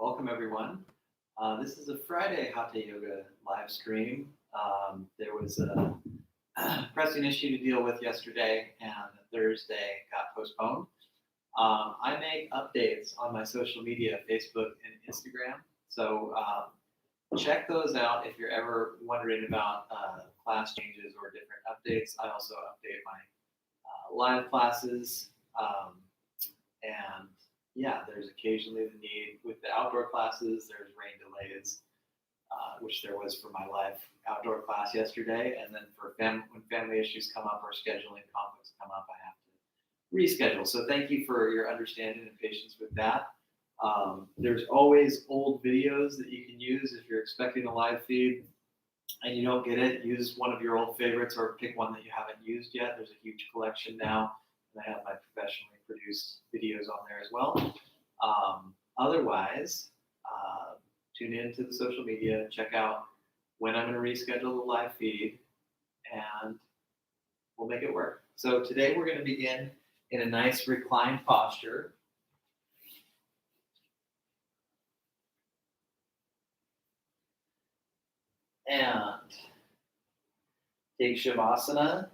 Welcome everyone. This is a Friday Hatha Yoga live stream. There was a pressing issue to deal with yesterday, and Thursday got postponed. I make updates on my social media, Facebook and Instagram. So check those out if you're ever wondering about class changes or different updates. I also update my live classes. And yeah, there's occasionally the need with the outdoor classes. There's rain delays, which there was for my live outdoor class yesterday. And then for when family issues come up or scheduling conflicts come up, I have to reschedule. So thank you for your understanding and patience with that. There's always old videos that you can use if you're expecting a live feed and you don't get it. Use one of your old favorites or pick one that you haven't used yet. There's a huge collection now. And I have my professionally produced videos on there as well. Otherwise, tune in to the social media, check out when I'm going to reschedule the live feed, and we'll make it work. So today we're going to begin in a nice reclined posture. And take Shavasana.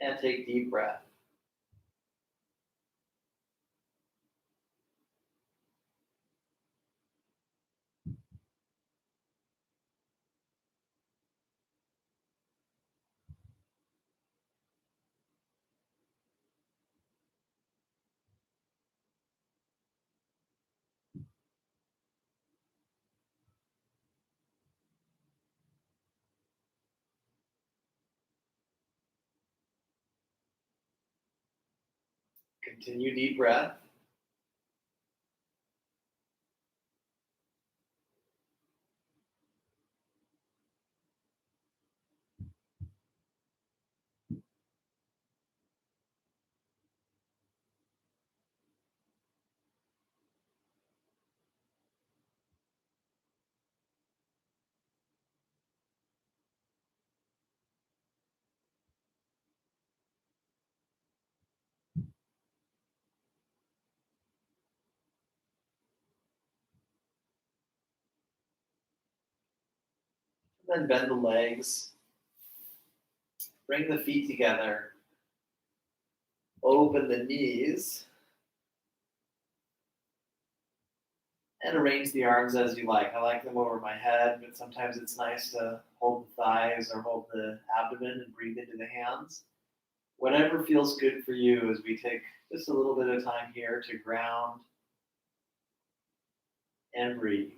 And take deep breath. Continue deep breath. And then bend the legs. Bring the feet together. Open the knees. And arrange the arms as you like. I like them over my head, but sometimes it's nice to hold the thighs or hold the abdomen and breathe into the hands. Whatever feels good for you as we take just a little bit of time here to ground and breathe.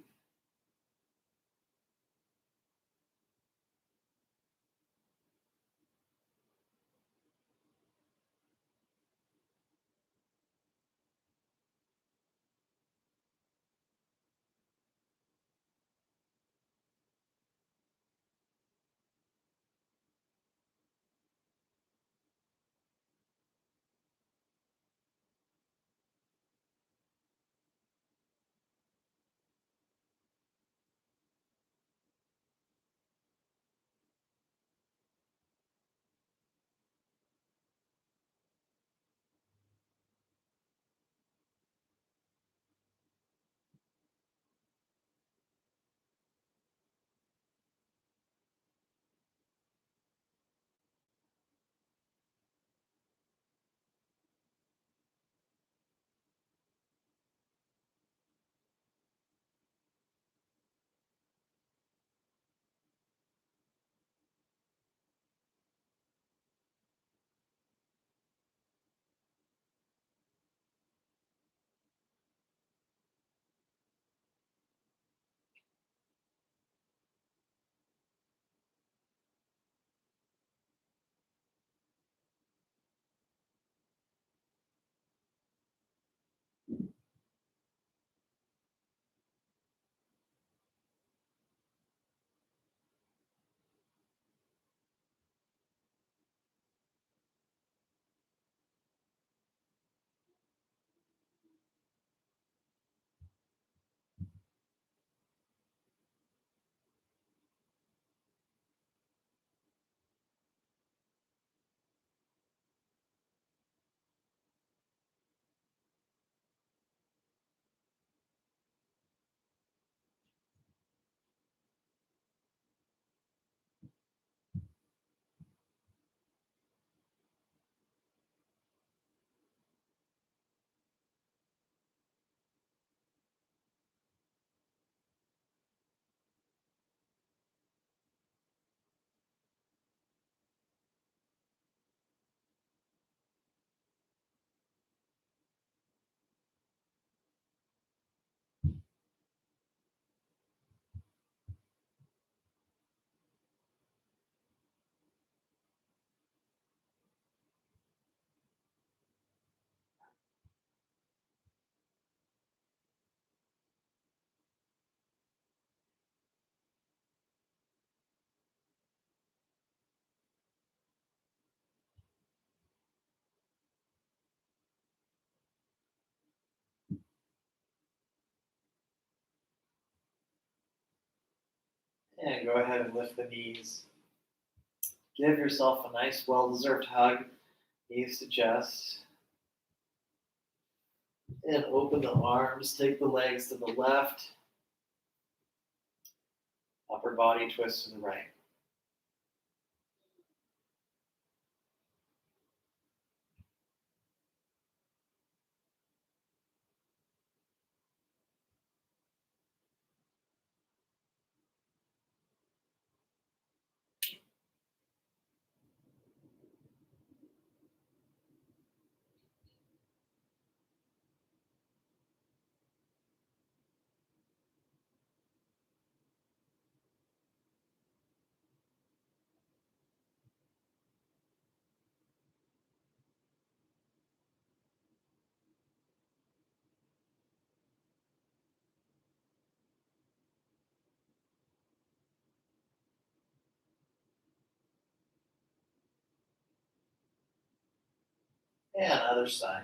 And go ahead and lift the knees. Give yourself a nice, well-deserved hug. Knees to chest. And open the arms. Take the legs to the left. Upper body twist to the right. And other side.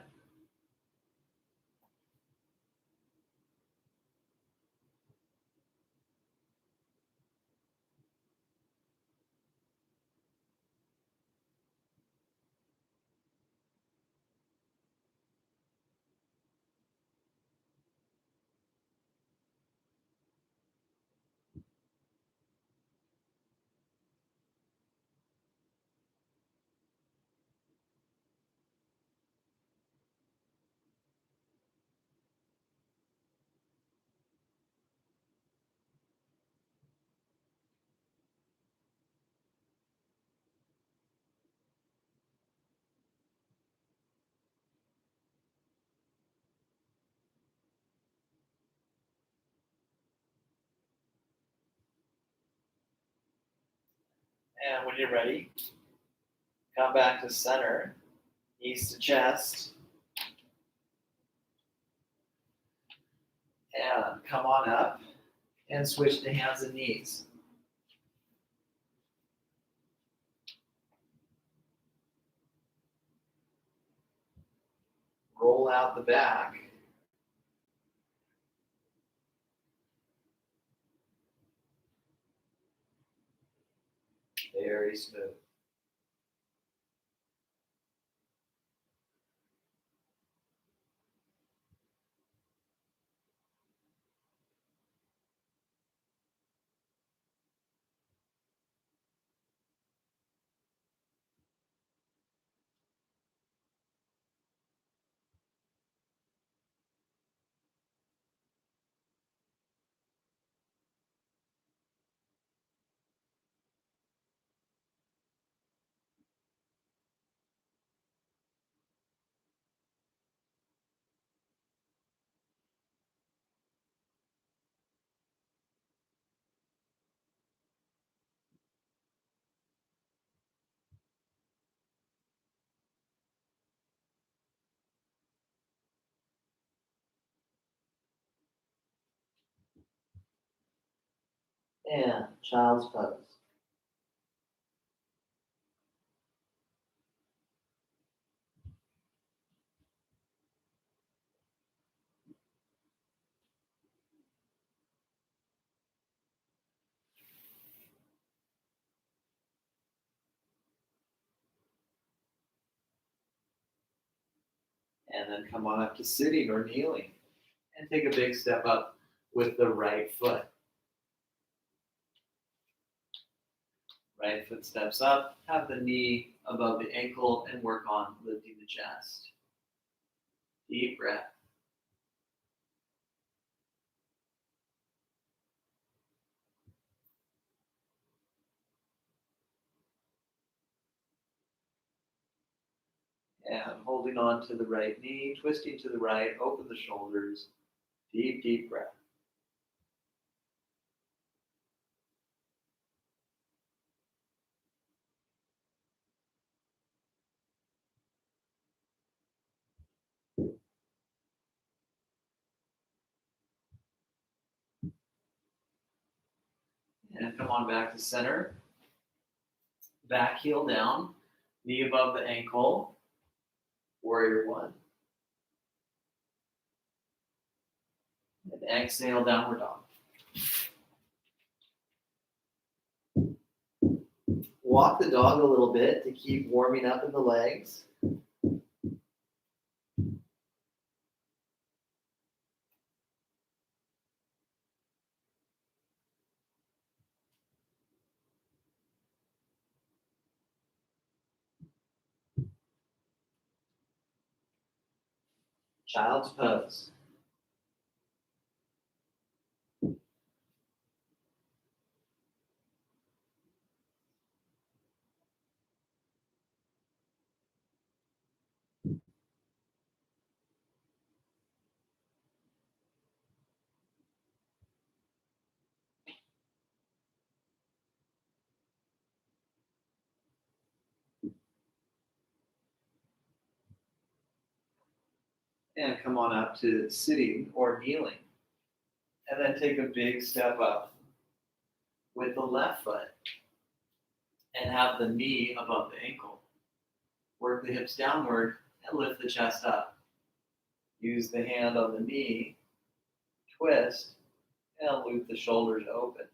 And when you're ready, come back to center. Knees to chest. And come on up and switch to hands and knees. Roll out the back. Very smooth. And child's pose. And then come on up to sitting or kneeling. And take a big step up with the right foot. Right foot steps up, have the knee above the ankle, and work on lifting the chest. Deep breath. And holding on to the right knee, twisting to the right, open the shoulders. Deep, deep breath. And come on back to center. Back heel down, knee above the ankle. Warrior one. And exhale, downward dog. Walk the dog a little bit to keep warming up in the legs. Child's pose. And come on up to sitting or kneeling. And then take a big step up with the left foot and have the knee above the ankle. Work the hips downward and lift the chest up. Use the hand on the knee, twist, and loop the shoulders open.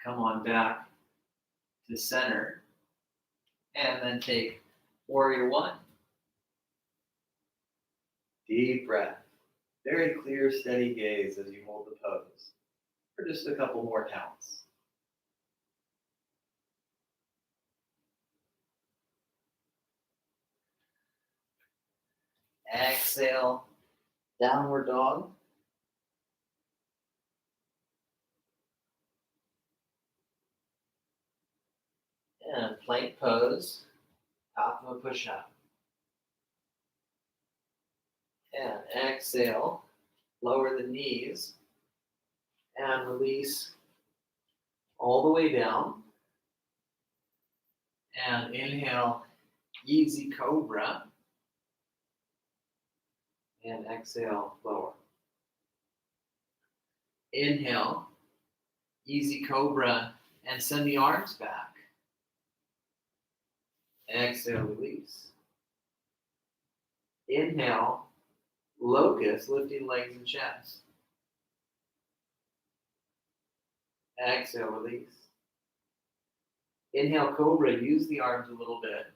Come on back to center, and then take warrior one. Deep breath. Very clear, steady gaze as you hold the pose for just a couple more counts. Exhale, downward dog. And plank pose, top of a push-up. And exhale, lower the knees and release all the way down. And inhale, easy cobra. And exhale, lower. Inhale, easy cobra, and send the arms back. Exhale, release. Inhale, locust, lifting legs and chest. Exhale, release. Inhale, cobra, use the arms a little bit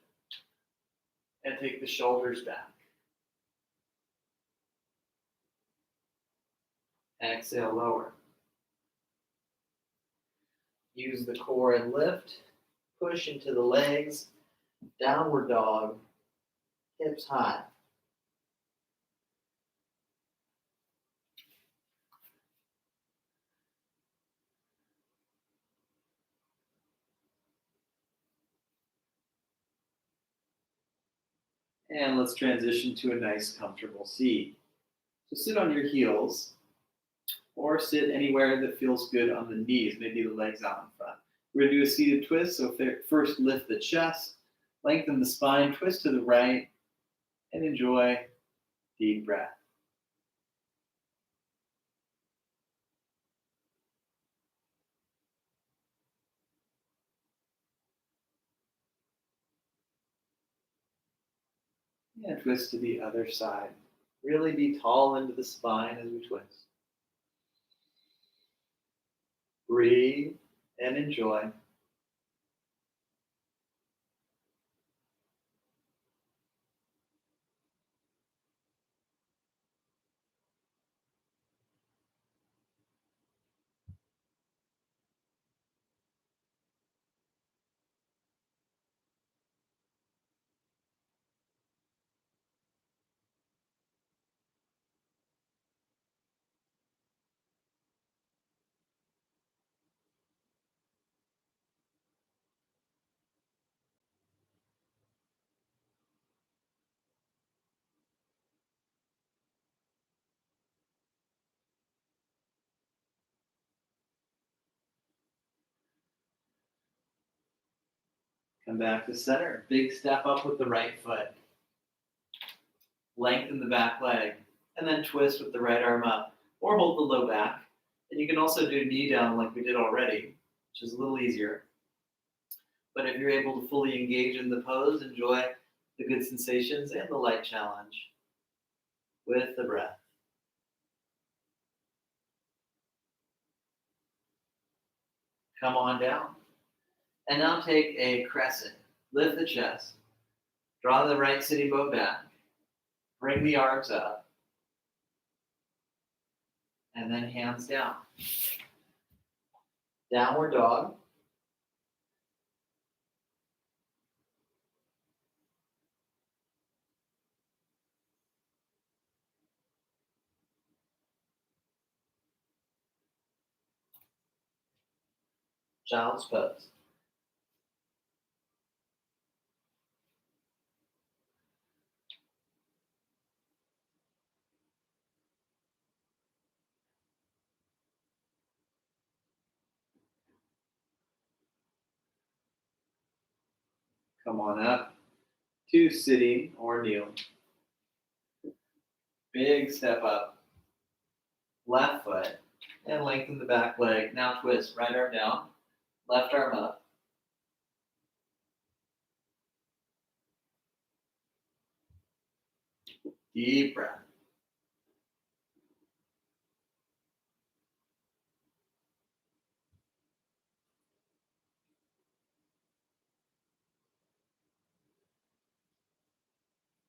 and take the shoulders back. Exhale, lower. Use the core and lift. Push into the legs. Downward dog. Hips high. And let's transition to a nice, comfortable seat. So sit on your heels or sit anywhere that feels good on the knees, maybe the legs out in front. We're going to do a seated twist. So first lift the chest, lengthen the spine, twist to the right, and enjoy deep breath. And twist to the other side. Really be tall into the spine as we twist. Breathe and enjoy. Come back to center. Big step up with the right foot. Lengthen the back leg. And then twist with the right arm up. Or hold the low back. And you can also do knee down like we did already, which is a little easier. But if you're able to fully engage in the pose, enjoy the good sensations and the light challenge with the breath. Come on down. And now take a crescent. Lift the chest. Draw the right sitting bone back. Bring the arms up. And then hands down. Downward dog. Child's pose. Come on up to sitting or kneel. Big step up. Left foot. And lengthen the back leg. Now twist. Right arm down. Left arm up. Deep breath.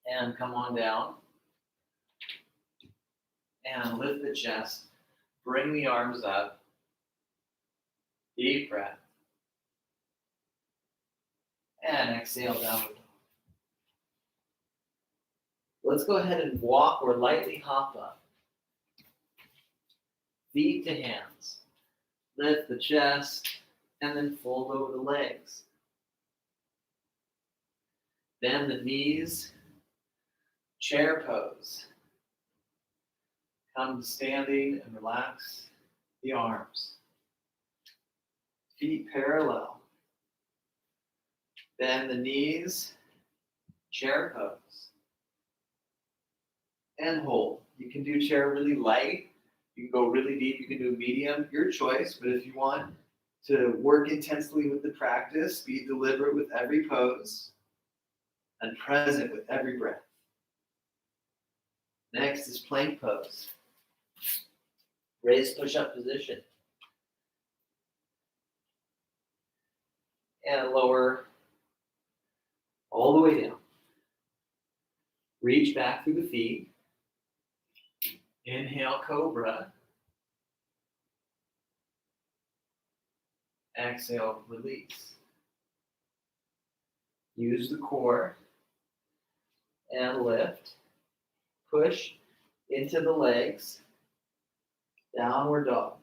And come on down. And lift the chest. Bring the arms up. Deep breath. And exhale downward. Let's go ahead and walk or lightly hop up. Feet to hands. Lift the chest and then fold over the legs. Bend the knees. Chair pose. Come to standing and relax the arms. Feet parallel. Bend the knees. Chair pose. And hold. You can do chair really light. You can go really deep. You can do medium. Your choice. But if you want to work intensely with the practice, be deliberate with every pose and present with every breath. Next is plank pose. Raise push-up position. And lower all the way down. Reach back through the feet. Inhale, Cobra. Exhale, release. Use the core and lift. Push into the legs. Downward dog.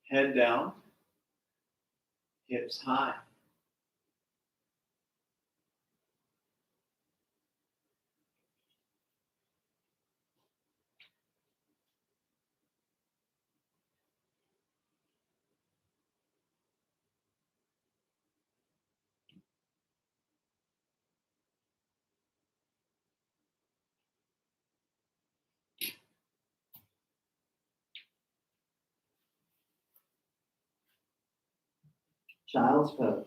Head down. Hips high. Child's pose.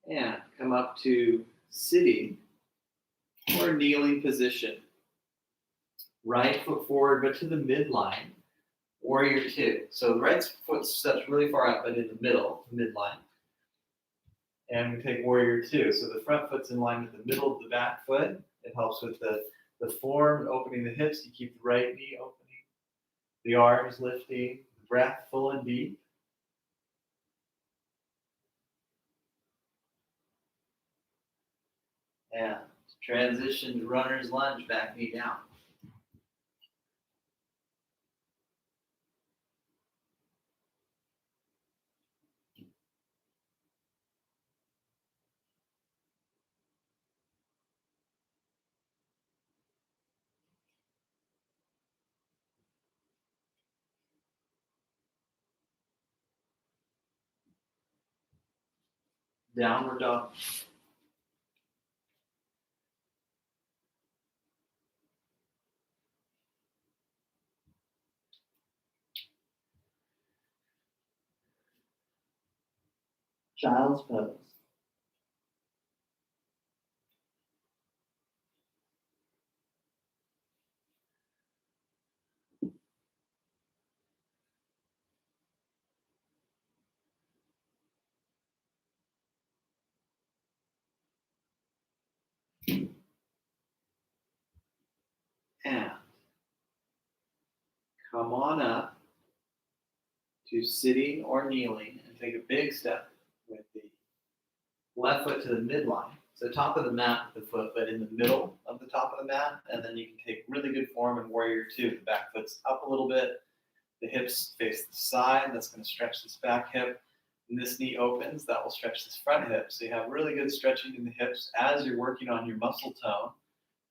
And come up to sitting or kneeling position. Right foot forward, but to the midline. Warrior two. So the right foot steps really far out, but in the middle, midline. And we take warrior two. So the front foot's in line with the middle of the back foot. It helps with the form, opening the hips. You keep the right knee opening, the arms lifting, the breath full and deep. And transition to runner's lunge, back knee down. Downward dog. Child's pose. And come on up to sitting or kneeling and take a big step with the left foot to the midline. So top of the mat with the foot, but in the middle of the top of the mat. And then you can take really good form in Warrior Two. The back foot's up a little bit. The hips face the side. That's going to stretch this back hip. And this knee opens. That will stretch this front hip. So you have really good stretching in the hips as you're working on your muscle tone.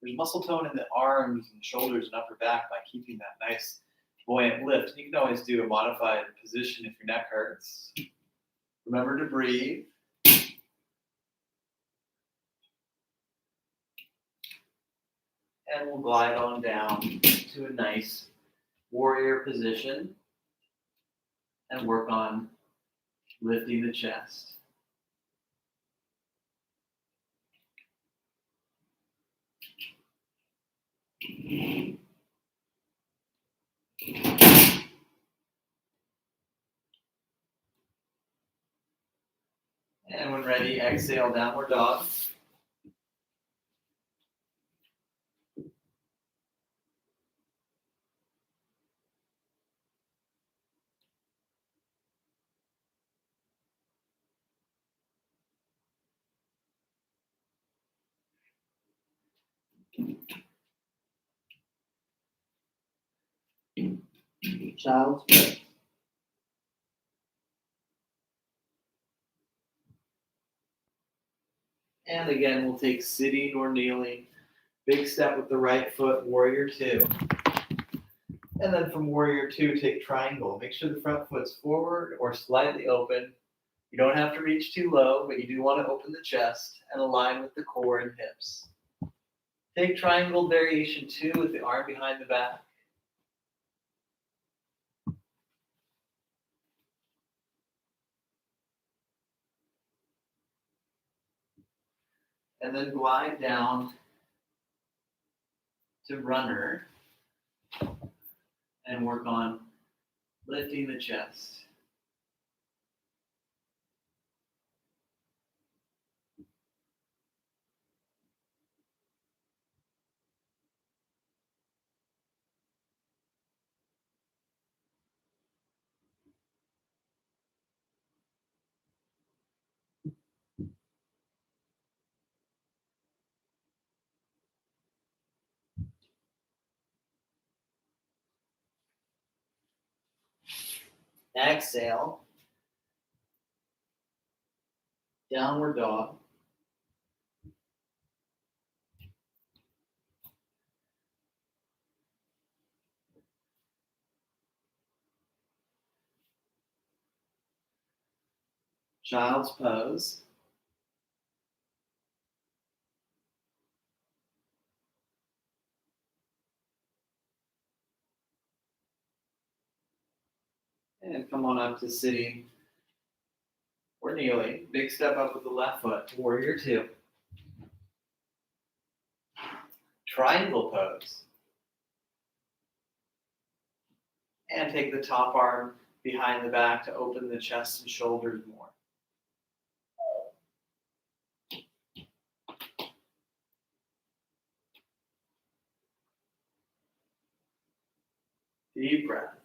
There's muscle tone in the arms and shoulders and upper back by keeping that nice buoyant lift. You can always do a modified position if your neck hurts. Remember to breathe. And we'll glide on down to a nice warrior position and work on lifting the chest. And when ready, exhale, downward dog. Child's pose. And again, we'll take sitting or kneeling. Big step with the right foot, Warrior Two. And then from Warrior Two, take triangle. Make sure the front foot's forward or slightly open. You don't have to reach too low, but you do want to open the chest and align with the core and hips. Take triangle variation 2 with the arm behind the back. And then glide down to runner and work on lifting the chest. Exhale, downward dog. Child's pose. And come on up to sitting or kneeling. Big step up with the left foot, Warrior Two. Triangle pose. And take the top arm behind the back to open the chest and shoulders more. Deep breath.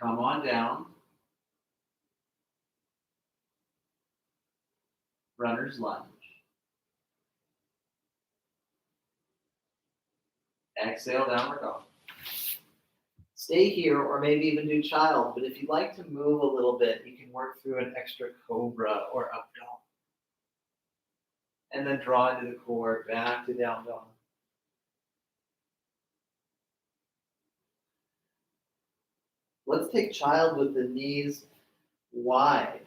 Come on down. Runner's lunge. Exhale, downward dog. Stay here or maybe even do child, but if you'd like to move a little bit, you can work through an extra cobra or up dog. And then draw into the core, back to down dog. Let's take child with the knees wide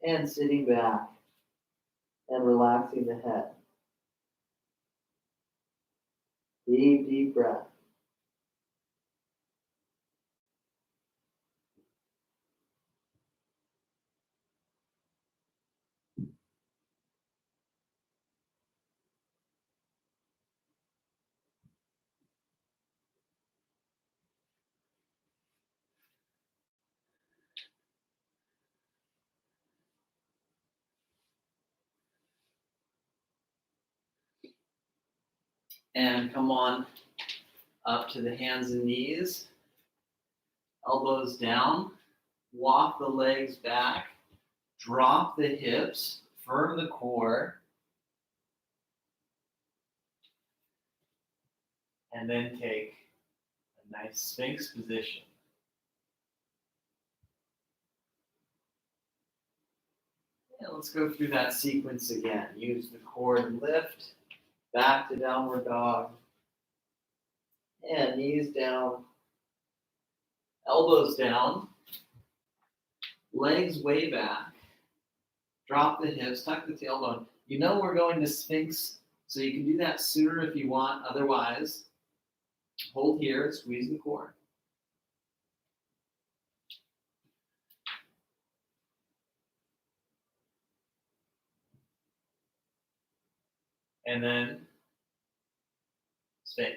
and sitting back and relaxing the head. Deep, deep breath. And come on up to the hands and knees. Elbows down. Walk the legs back. Drop the hips. Firm the core. And then take a nice Sphinx position. And let's go through that sequence again. Use the core to lift. Back to downward dog. And knees down. Elbows down. Legs way back. Drop the hips. Tuck the tailbone. You know we're going to Sphinx, so you can do that sooner if you want. Otherwise, hold here. Squeeze the core. And then Sphinx.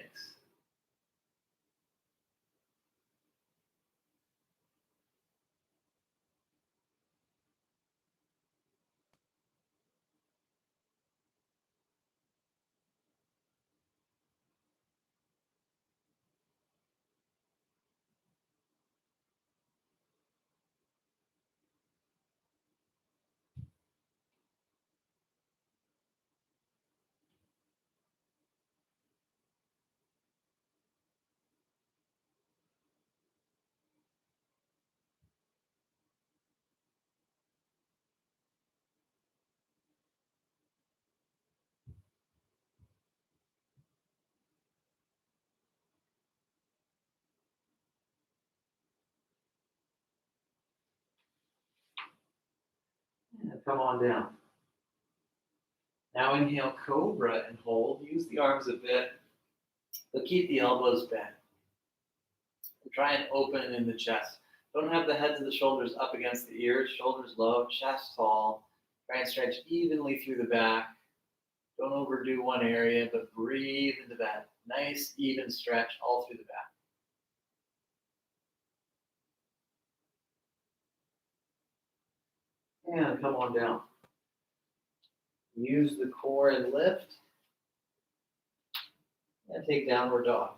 And come on down. Now inhale Cobra and hold. Use the arms a bit, but keep the elbows bent. Try and open in the chest. Don't have the heads of the shoulders up against the ears. Shoulders low, chest tall. Try and stretch evenly through the back. Don't overdo one area, but breathe into that nice, even stretch all through the back. And come on down. Use the core and lift. And take downward dog.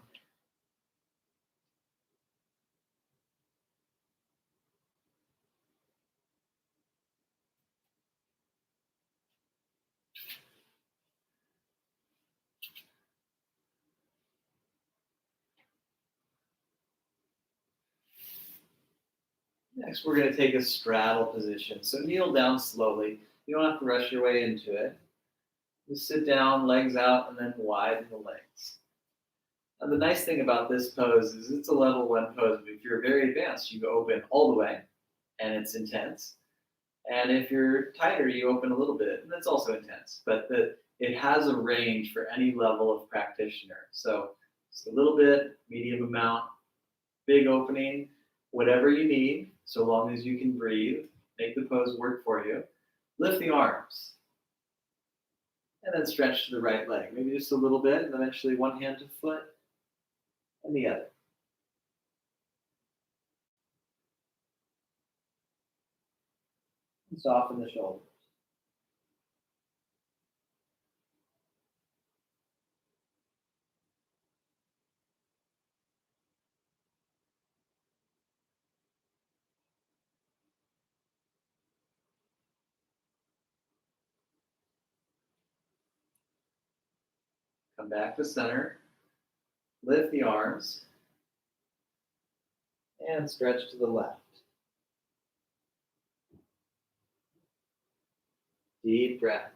Next, we're going to take a straddle position. So kneel down slowly. You don't have to rush your way into it. Just sit down, legs out, and then widen the legs. Now, the nice thing about this pose is it's a level 1 pose. But if you're very advanced, you go open all the way, and it's intense. And if you're tighter, you open a little bit, and that's also intense. But it has a range for any level of practitioner. So just a little bit, medium amount, big opening, whatever you need, so long as you can breathe. Make the pose work for you. Lift the arms. And then stretch to the right leg. Maybe just a little bit, and eventually one hand to foot and the other. And soften the shoulders. Come back to center. Lift the arms. And stretch to the left. Deep breath.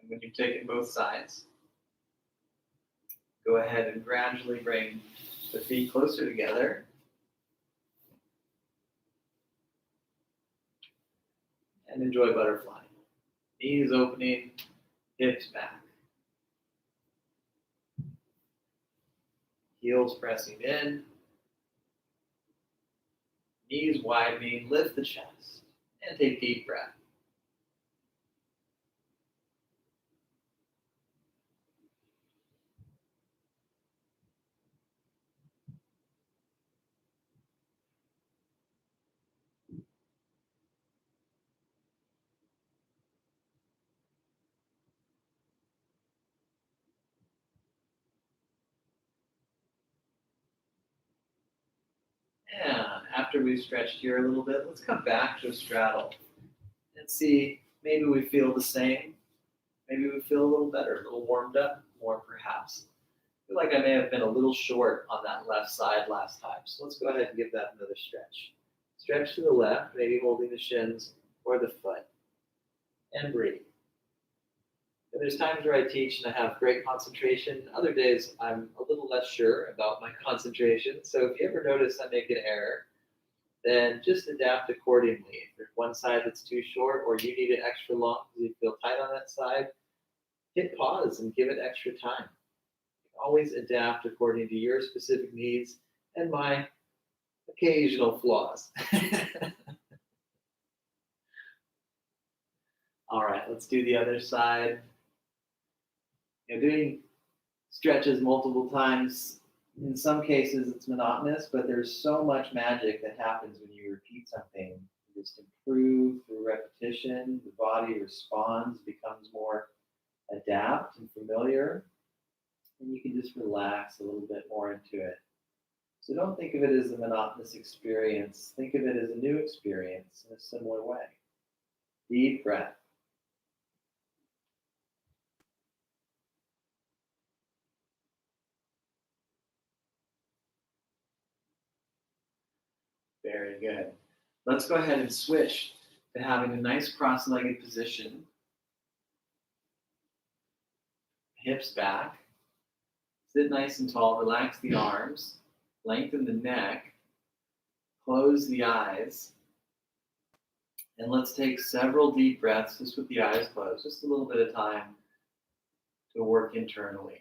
And when you've taken both sides, go ahead and gradually bring the feet closer together. And enjoy butterfly. Knees opening, hips back. Heels pressing in. Knees widening, lift the chest. And take deep breath. And after we've stretched here a little bit, let's come back to a straddle and see, maybe we feel the same. Maybe we feel a little better, a little warmed up more perhaps. I feel like I may have been a little short on that left side last time. So let's go ahead and give that another stretch. Stretch to the left, maybe holding the shins or the foot. And breathe. And there's times where I teach and I have great concentration. Other days I'm a little less sure about my concentration. So if you ever notice I make an error, then just adapt accordingly. If there's one side that's too short or you need it extra long because you feel tight on that side, hit pause and give it extra time. Always adapt according to your specific needs and my occasional flaws. All right, let's do the other side. Doing stretches multiple times, in some cases it's monotonous, but there's so much magic that happens when you repeat something. You just improve through repetition, the body responds, becomes more adapt and familiar, and you can just relax a little bit more into it. So don't think of it as a monotonous experience. Think of it as a new experience in a similar way. Deep breath. Very good. Let's go ahead and switch to having a nice cross-legged position. Hips back. Sit nice and tall. Relax the arms. Lengthen the neck. Close the eyes. And let's take several deep breaths just with the eyes closed. Just a little bit of time to work internally.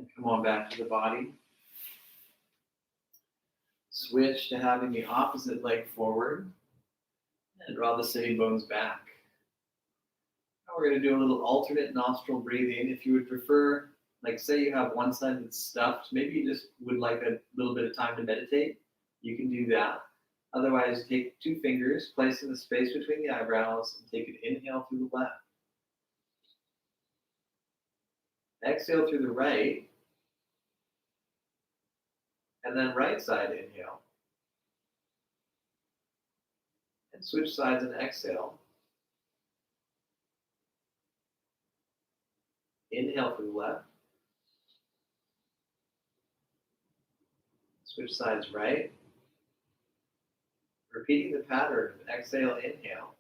And come on back to the body. Switch to having the opposite leg forward and draw the sitting bones back. Now we're going to do a little alternate nostril breathing. If you would prefer, like say you have one side that's stuffed, maybe you just would like a little bit of time to meditate, you can do that. Otherwise, take 2 fingers, place in the space between the eyebrows, and take an inhale through the left. Exhale through the right, and then right side inhale. And switch sides and exhale. Inhale through the left. Switch sides right. Repeating the pattern of exhale, inhale.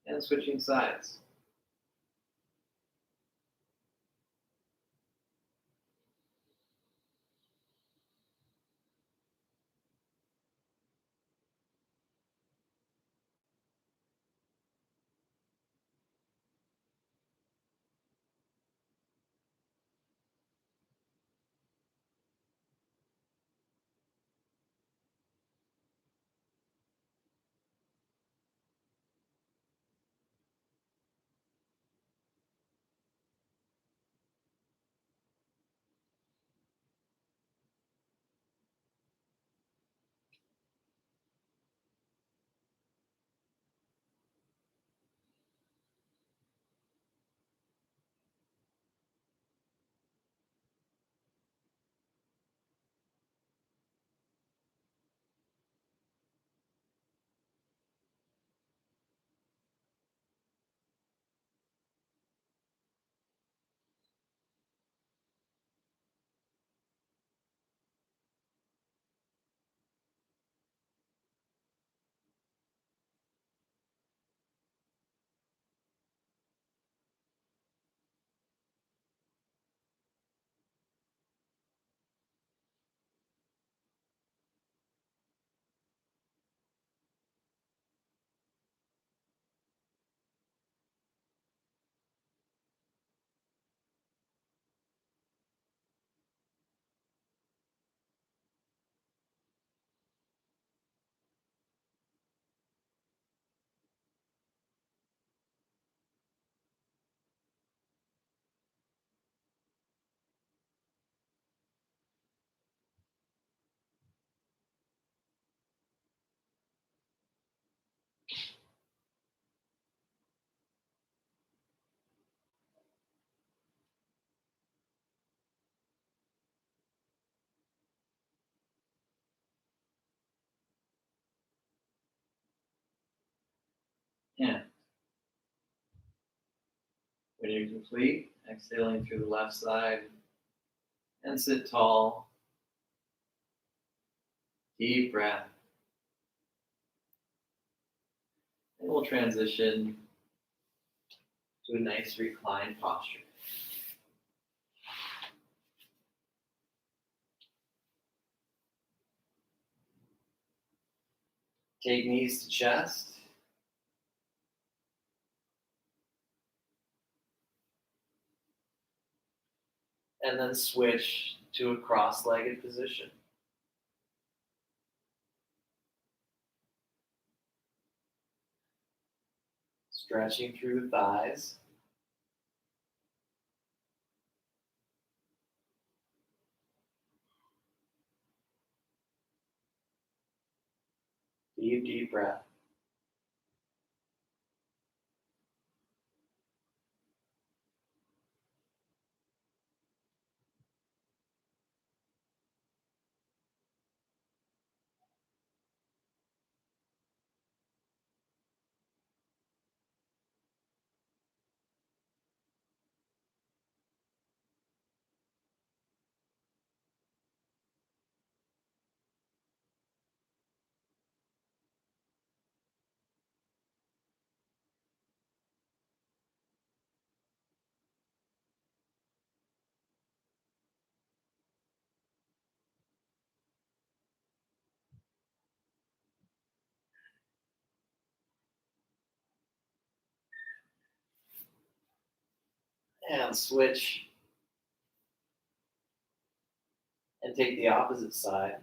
And switching sides. And when you're complete, exhaling through the left side and sit tall. Deep breath. And we'll transition to a nice reclined posture. Take knees to chest. And then switch to a cross-legged position. Stretching through the thighs. Deep, deep breath. And switch and take the opposite side.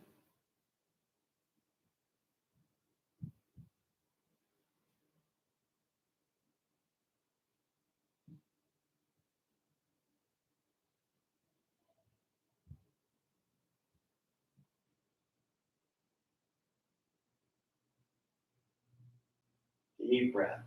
Deep breath.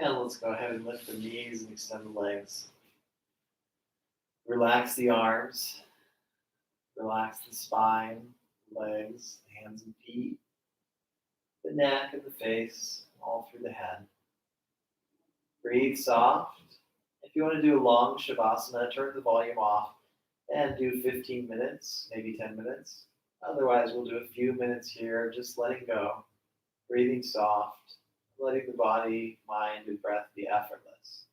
And let's go ahead and lift the knees and extend the legs. Relax the arms. Relax the spine, legs, hands and feet, the neck and the face, all through the head. Breathe soft. If you want to do a long Shavasana, turn the volume off and do 15 minutes, maybe 10 minutes. Otherwise, we'll do a few minutes here, just letting go, breathing soft, letting the body, mind, and breath be effortless.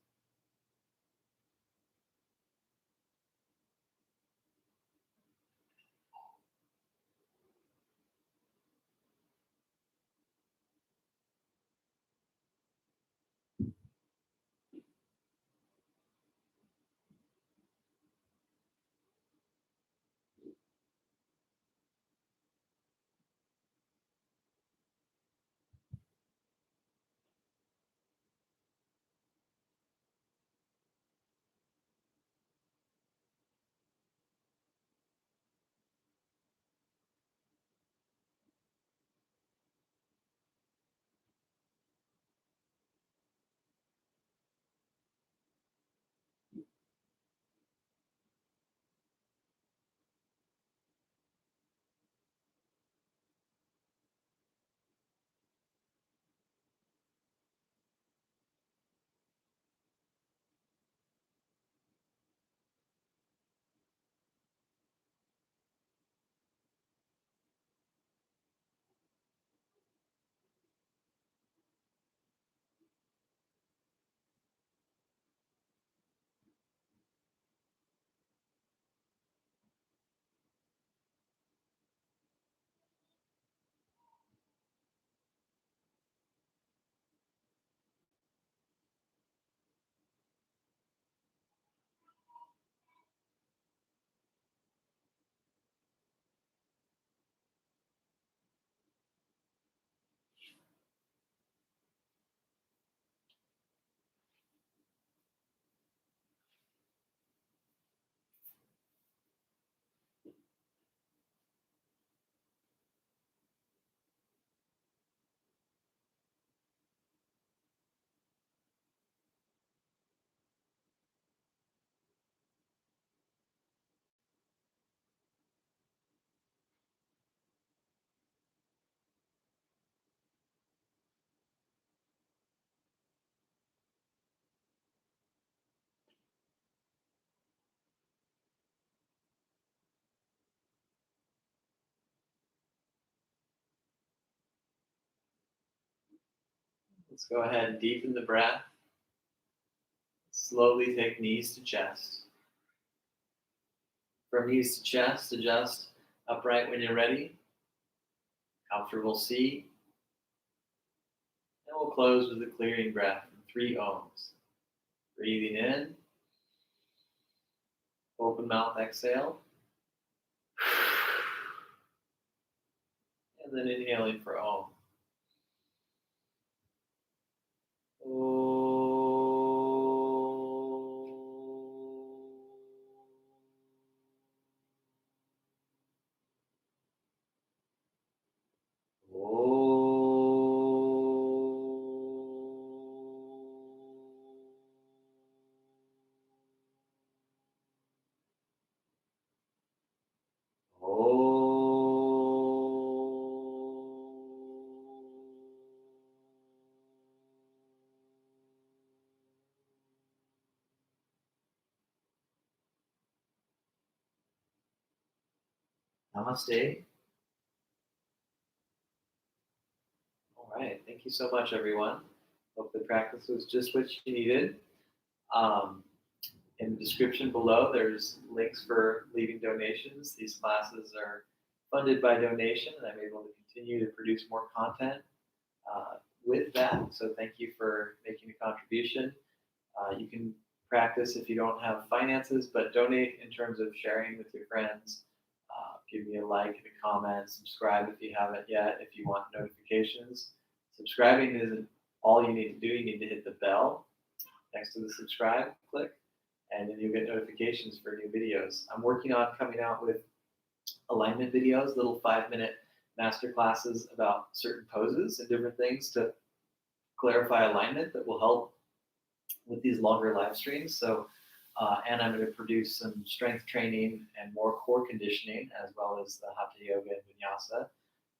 Let's go ahead and deepen the breath. Slowly take knees to chest. From knees to chest, adjust upright when you're ready. Comfortable seat. And we'll close with a clearing breath from 3 ohms. Breathing in. Open mouth exhale. And then inhaling for Om. Namaste. All right. Thank you so much, everyone. Hope the practice was just what you needed. In the description below, there's links for leaving donations. These classes are funded by donation, and I'm able to continue to produce more content with that. So thank you for making a contribution. You can practice if you don't have finances, but donate in terms of sharing with your friends. Give me a like and a comment. Subscribe if you haven't yet. If you want notifications, subscribing isn't all you need to do. You need to hit the bell next to the subscribe, click, and then you'll get notifications for new videos. I'm working on coming out with alignment videos, little 5-minute master classes about certain poses and different things to clarify alignment that will help with these longer live streams. So, and I'm going to produce some strength training and more core conditioning, as well as the Hatha Yoga and Vinyasa.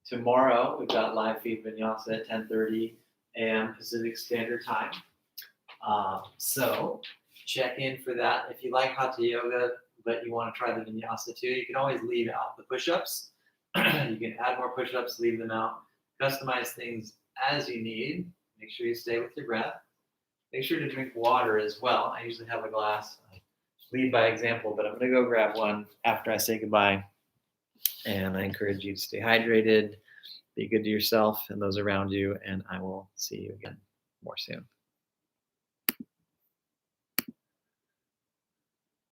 Tomorrow, we've got live feed Vinyasa at 10:30 a.m. Pacific Standard Time. So check in for that. If you like Hatha Yoga, but you want to try the Vinyasa too, you can always leave out the push-ups. You can add more push-ups, leave them out, customize things as you need. Make sure you stay with your breath. Make sure to drink water as well. I usually have a glass. I lead by example, but I'm going to go grab one after I say goodbye. And I encourage you to stay hydrated, be good to yourself and those around you, and I will see you again more soon.